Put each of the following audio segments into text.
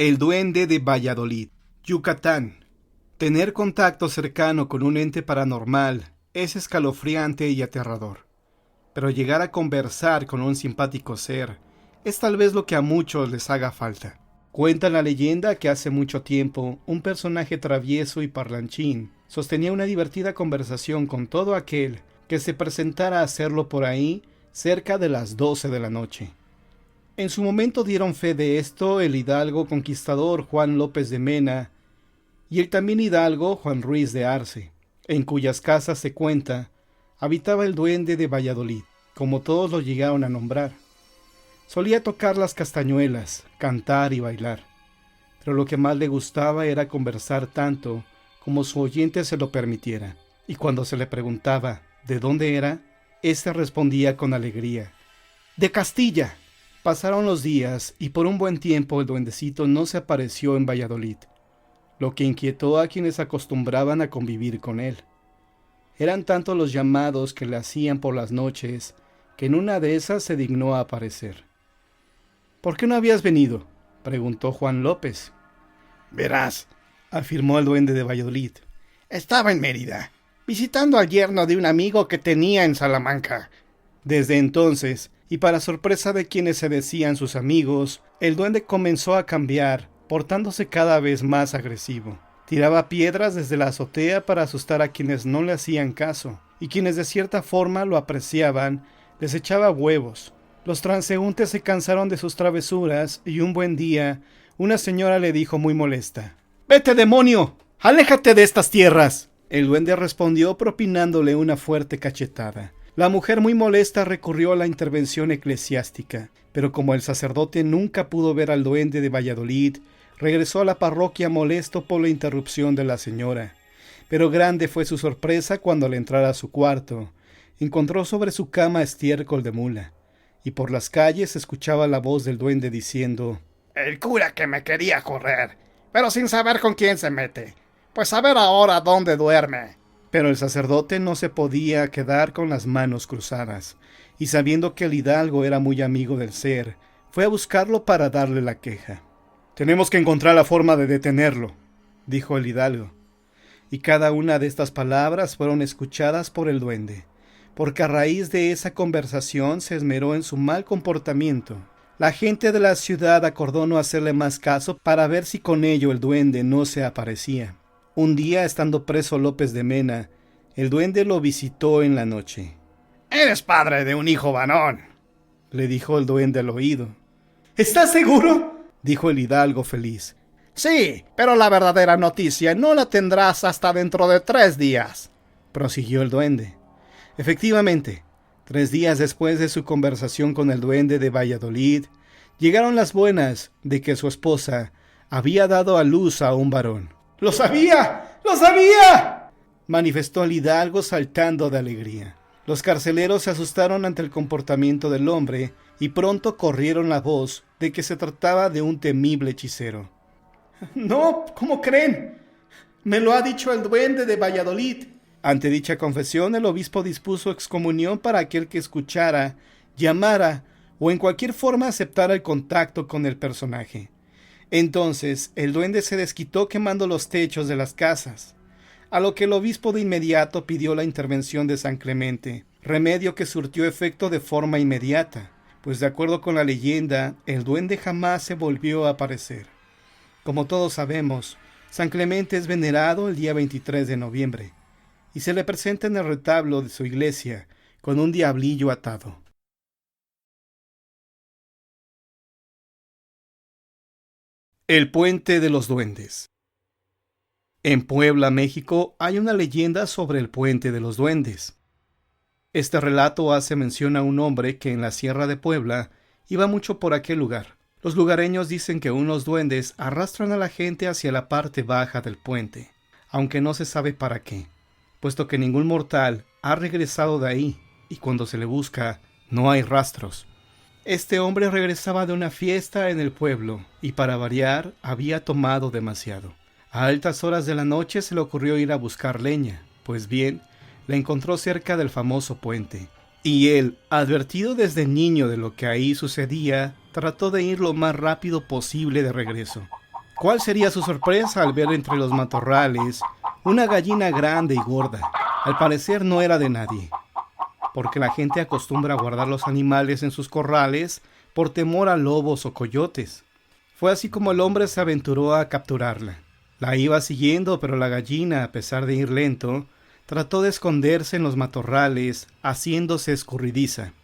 El duende de Valladolid, Yucatán. Tener contacto cercano con un ente paranormal es escalofriante y aterrador. Pero llegar a conversar con un simpático ser es tal vez lo que a muchos les haga falta. Cuenta la leyenda que hace mucho tiempo un personaje travieso y parlanchín sostenía una divertida conversación con todo aquel que se presentara a hacerlo por ahí cerca de las 12 de la noche. En su momento dieron fe de esto el hidalgo conquistador Juan López de Mena y el también hidalgo Juan Ruiz de Arce, en cuyas casas se cuenta habitaba el duende de Valladolid, como todos lo llegaron a nombrar. Solía tocar las castañuelas, cantar y bailar, pero lo que más le gustaba era conversar tanto como su oyente se lo permitiera, y cuando se le preguntaba de dónde era, éste respondía con alegría: ¡de Castilla! Pasaron los días y por un buen tiempo el duendecito no se apareció en Valladolid, lo que inquietó a quienes acostumbraban a convivir con él. Eran tantos los llamados que le hacían por las noches que en una de esas se dignó a aparecer. «¿Por qué no habías venido?», preguntó Juan López. «Verás», afirmó el duende de Valladolid, «estaba en Mérida, visitando al yerno de un amigo que tenía en Salamanca». Desde entonces, y para sorpresa de quienes se decían sus amigos, el duende comenzó a cambiar, portándose cada vez más agresivo. Tiraba piedras desde la azotea para asustar a quienes no le hacían caso, y quienes de cierta forma lo apreciaban, les echaba huevos. Los transeúntes se cansaron de sus travesuras, y un buen día, una señora le dijo muy molesta: «¡Vete, demonio! ¡Aléjate de estas tierras!». El duende respondió propinándole una fuerte cachetada. La mujer, muy molesta, recurrió a la intervención eclesiástica, pero como el sacerdote nunca pudo ver al duende de Valladolid, regresó a la parroquia molesto por la interrupción de la señora. Pero grande fue su sorpresa cuando al entrar a su cuarto, encontró sobre su cama estiércol de mula, y por las calles escuchaba la voz del duende diciendo: «El cura que me quería correr, pero sin saber con quién se mete, pues a ver ahora dónde duerme». Pero el sacerdote no se podía quedar con las manos cruzadas, y sabiendo que el hidalgo era muy amigo del ser, fue a buscarlo para darle la queja. «Tenemos que encontrar la forma de detenerlo», dijo el hidalgo. Y cada una de estas palabras fueron escuchadas por el duende, porque a raíz de esa conversación se esmeró en su mal comportamiento. La gente de la ciudad acordó no hacerle más caso para ver si con ello el duende no se aparecía. Un día, estando preso López de Mena, el duende lo visitó en la noche. «Eres padre de un hijo varón», le dijo el duende al oído. «¿Estás seguro?», dijo el hidalgo feliz. «Sí, pero la verdadera noticia no la tendrás hasta dentro de 3 días», prosiguió el duende. Efectivamente, 3 días después de su conversación con el duende de Valladolid, llegaron las buenas de que su esposa había dado a luz a un varón. «¡Lo sabía! ¡Lo sabía!», manifestó el hidalgo saltando de alegría. Los carceleros se asustaron ante el comportamiento del hombre y pronto corrieron la voz de que se trataba de un temible hechicero. «No, ¿cómo creen? Me lo ha dicho el duende de Valladolid». Ante dicha confesión, el obispo dispuso excomunión para aquel que escuchara, llamara o en cualquier forma aceptara el contacto con el personaje. Entonces el duende se desquitó quemando los techos de las casas, a lo que el obispo de inmediato pidió la intervención de San Clemente, remedio que surtió efecto de forma inmediata, pues de acuerdo con la leyenda, el duende jamás se volvió a aparecer. Como todos sabemos, San Clemente es venerado el día 23 de noviembre, y se le presenta en el retablo de su iglesia con un diablillo atado. El puente de los duendes. En Puebla, México, hay una leyenda sobre el puente de los duendes. Este relato hace mención a un hombre que en la Sierra de Puebla iba mucho por aquel lugar. Los lugareños dicen que unos duendes arrastran a la gente hacia la parte baja del puente, aunque no se sabe para qué, puesto que ningún mortal ha regresado de ahí, y cuando se le busca, no hay rastros. Este hombre regresaba de una fiesta en el pueblo, y para variar, había tomado demasiado. A altas horas de la noche se le ocurrió ir a buscar leña. Pues bien, la encontró cerca del famoso puente, y él, advertido desde niño de lo que ahí sucedía, trató de ir lo más rápido posible de regreso. ¿Cuál sería su sorpresa al ver entre los matorrales una gallina grande y gorda? Al parecer no era de nadie, porque la gente acostumbra a guardar los animales en sus corrales por temor a lobos o coyotes. Fue así como el hombre se aventuró a capturarla. La iba siguiendo, pero la gallina, a pesar de ir lento, trató de esconderse en los matorrales, haciéndose escurridiza.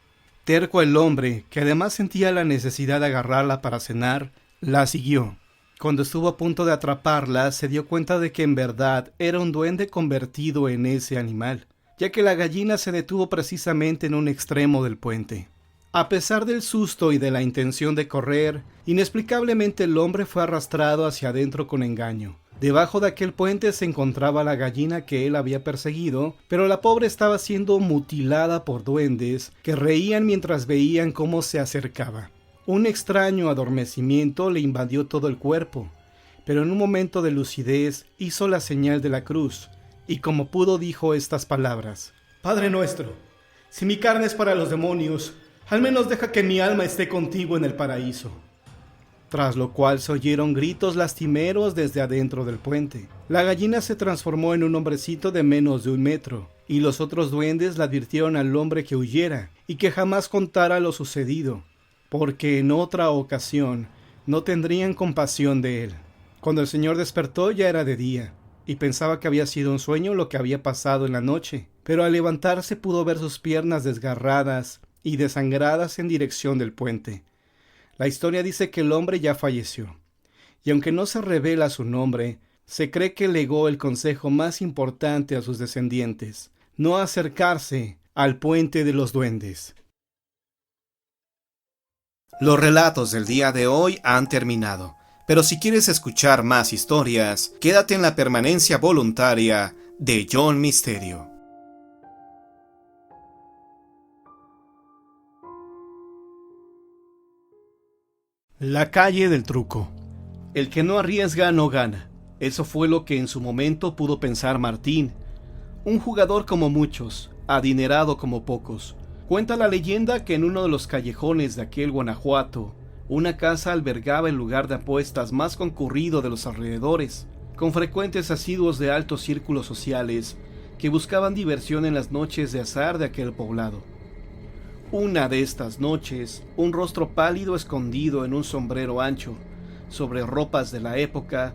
Terco el hombre, que además sentía la necesidad de agarrarla para cenar, la siguió. Cuando estuvo a punto de atraparla, se dio cuenta de que en verdad era un duende convertido en ese animal, ya que la gallina se detuvo precisamente en un extremo del puente. A pesar del susto y de la intención de correr, inexplicablemente el hombre fue arrastrado hacia adentro con engaño. Debajo de aquel puente se encontraba la gallina que él había perseguido, pero la pobre estaba siendo mutilada por duendes que reían mientras veían cómo se acercaba. Un extraño adormecimiento le invadió todo el cuerpo, pero en un momento de lucidez hizo la señal de la cruz, y como pudo dijo estas palabras: Padre nuestro, si mi carne es para los demonios, al menos deja que mi alma esté contigo en el paraíso. Tras lo cual se oyeron gritos lastimeros desde adentro del puente. La gallina se transformó en un hombrecito de menos de 1 metro, y los otros duendes le advirtieron al hombre que huyera, y que jamás contara lo sucedido, porque en otra ocasión no tendrían compasión de él. Cuando el señor despertó ya era de día, y pensaba que había sido un sueño lo que había pasado en la noche, pero al levantarse pudo ver sus piernas desgarradas y desangradas en dirección del puente. La historia dice que el hombre ya falleció, y aunque no se revela su nombre, se cree que legó el consejo más importante a sus descendientes: no acercarse al puente de los duendes. Los relatos del día de hoy han terminado, pero si quieres escuchar más historias, quédate en la permanencia voluntaria de John Misterio. La calle del truco. El que no arriesga no gana. Eso fue lo que en su momento pudo pensar Martín, un jugador como muchos, adinerado como pocos. Cuenta la leyenda que en uno de los callejones de aquel Guanajuato, una casa albergaba el lugar de apuestas más concurrido de los alrededores, con frecuentes asiduos de altos círculos sociales que buscaban diversión en las noches de azar de aquel poblado. Una de estas noches, un rostro pálido escondido en un sombrero ancho, sobre ropas de la época,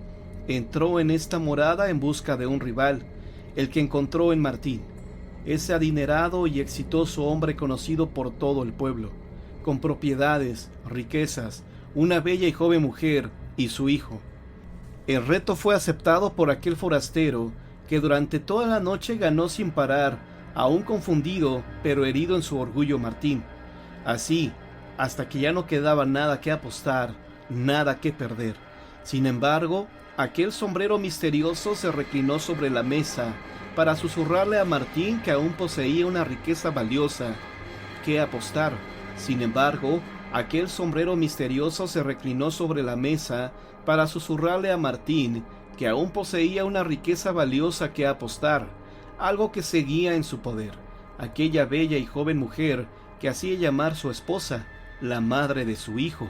entró en esta morada en busca de un rival, el que encontró en Martín, ese adinerado y exitoso hombre conocido por todo el pueblo, con propiedades, riquezas, una bella y joven mujer y su hijo. El reto fue aceptado por aquel forastero, que durante toda la noche ganó sin parar, aún confundido pero herido en su orgullo Martín. Así, hasta que ya no quedaba nada que apostar, nada que perder. Sin embargo, aquel sombrero misterioso se reclinó sobre la mesa para susurrarle a Martín que aún poseía una riqueza valiosa que apostar. Sin embargo, aquel sombrero misterioso se reclinó sobre la mesa para susurrarle a Martín que aún poseía una riqueza valiosa que apostar, algo que seguía en su poder, aquella bella y joven mujer que hacía llamar su esposa, la madre de su hijo.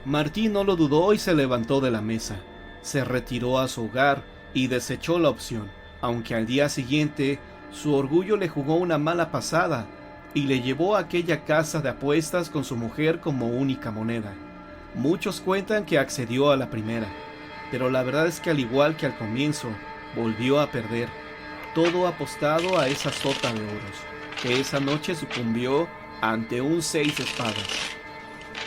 Martín no lo dudó y se levantó de la mesa, se retiró a su hogar y desechó la opción, aunque al día siguiente su orgullo le jugó una mala pasada y le llevó a aquella casa de apuestas con su mujer como única moneda. Muchos cuentan que accedió a la primera, pero la verdad es que al igual que al comienzo, volvió a perder, todo apostado a esa sota de oros, que esa noche sucumbió ante un 6 de espadas.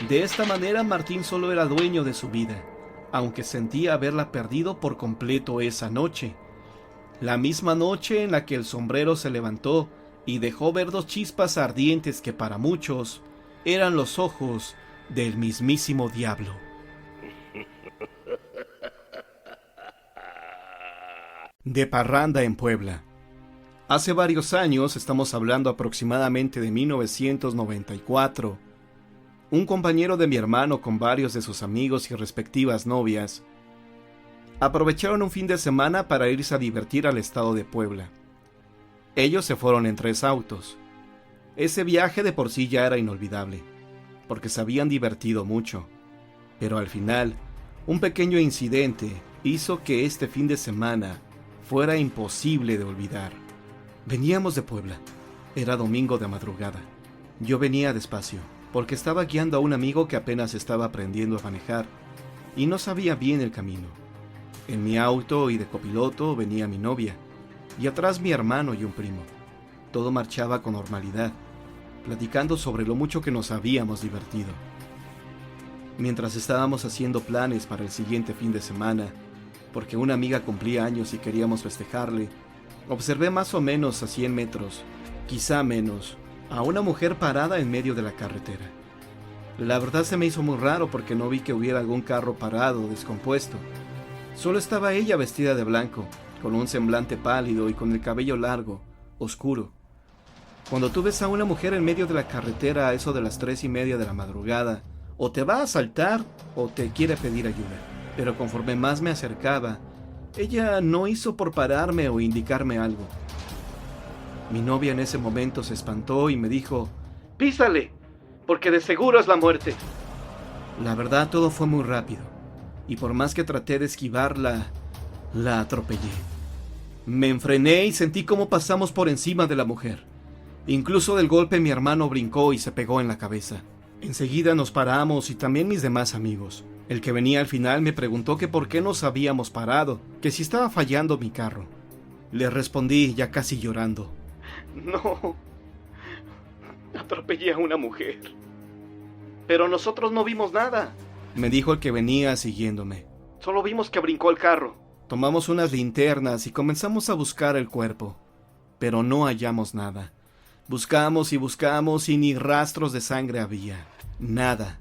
De esta manera Martín solo era dueño de su vida, aunque sentía haberla perdido por completo esa noche. La misma noche en la que el sombrero se levantó y dejó ver 2 chispas ardientes que para muchos eran los ojos del mismísimo diablo. De parranda en Puebla. Hace varios años, estamos hablando aproximadamente de 1994, un compañero de mi hermano con varios de sus amigos y respectivas novias aprovecharon un fin de semana para irse a divertir al estado de Puebla. Ellos se fueron en 3 autos. Ese viaje de por sí ya era inolvidable, porque se habían divertido mucho, pero al final, Un pequeño incidente hizo que este fin de semana fuera imposible de olvidar. Veníamos de Puebla. Era domingo de madrugada. Yo venía despacio, porque estaba guiando a un amigo que apenas estaba aprendiendo a manejar y no sabía bien el camino. En mi auto y de copiloto venía mi novia, y atrás mi hermano y un primo. Todo marchaba con normalidad, platicando sobre lo mucho que nos habíamos divertido. Mientras estábamos haciendo planes para el siguiente fin de semana, porque una amiga cumplía años y queríamos festejarle, observé más o menos a 100 metros, quizá menos, a una mujer parada en medio de la carretera. La verdad se me hizo muy raro porque no vi que hubiera algún carro parado o descompuesto. Solo estaba ella vestida de blanco, con un semblante pálido y con el cabello largo, oscuro. Cuando tú ves a una mujer en medio de la carretera a eso de las 3:30 de la madrugada, o te va a asaltar o te quiere pedir ayuda. Pero conforme más me acercaba, ella no hizo por pararme o indicarme algo. Mi novia en ese momento se espantó y me dijo: «¡Písale! Porque de seguro es la muerte». La verdad, todo fue muy rápido, y por más que traté de esquivarla, la atropellé. Me enfrené y sentí cómo pasamos por encima de la mujer. Incluso del golpe mi hermano brincó y se pegó en la cabeza. Enseguida nos paramos y también mis demás amigos. El que venía al final me preguntó que por qué nos habíamos parado, que si estaba fallando mi carro. Le respondí ya casi llorando: «No, atropellé a una mujer. Pero nosotros no vimos nada», me dijo el que venía siguiéndome. «Solo vimos que brincó el carro». Tomamos unas linternas y comenzamos a buscar el cuerpo, pero no hallamos nada. Buscamos y ni rastros de sangre había. Nada.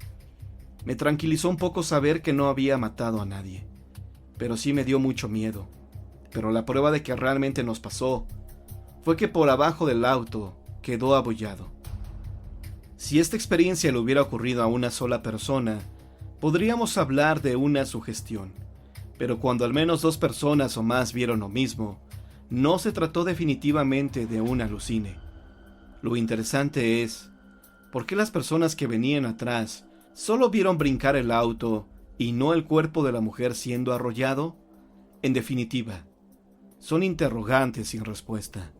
Me tranquilizó un poco saber que no había matado a nadie, pero sí me dio mucho miedo. Pero la prueba de que realmente nos pasó fue que por abajo del auto quedó abollado. Si esta experiencia le hubiera ocurrido a una sola persona, podríamos hablar de una sugestión. Pero cuando al menos 2 personas o más vieron lo mismo, no se trató definitivamente de un alucine. Lo interesante es, ¿por qué las personas que venían atrás solo vieron brincar el auto y no el cuerpo de la mujer siendo arrollado? En definitiva, son interrogantes sin respuesta.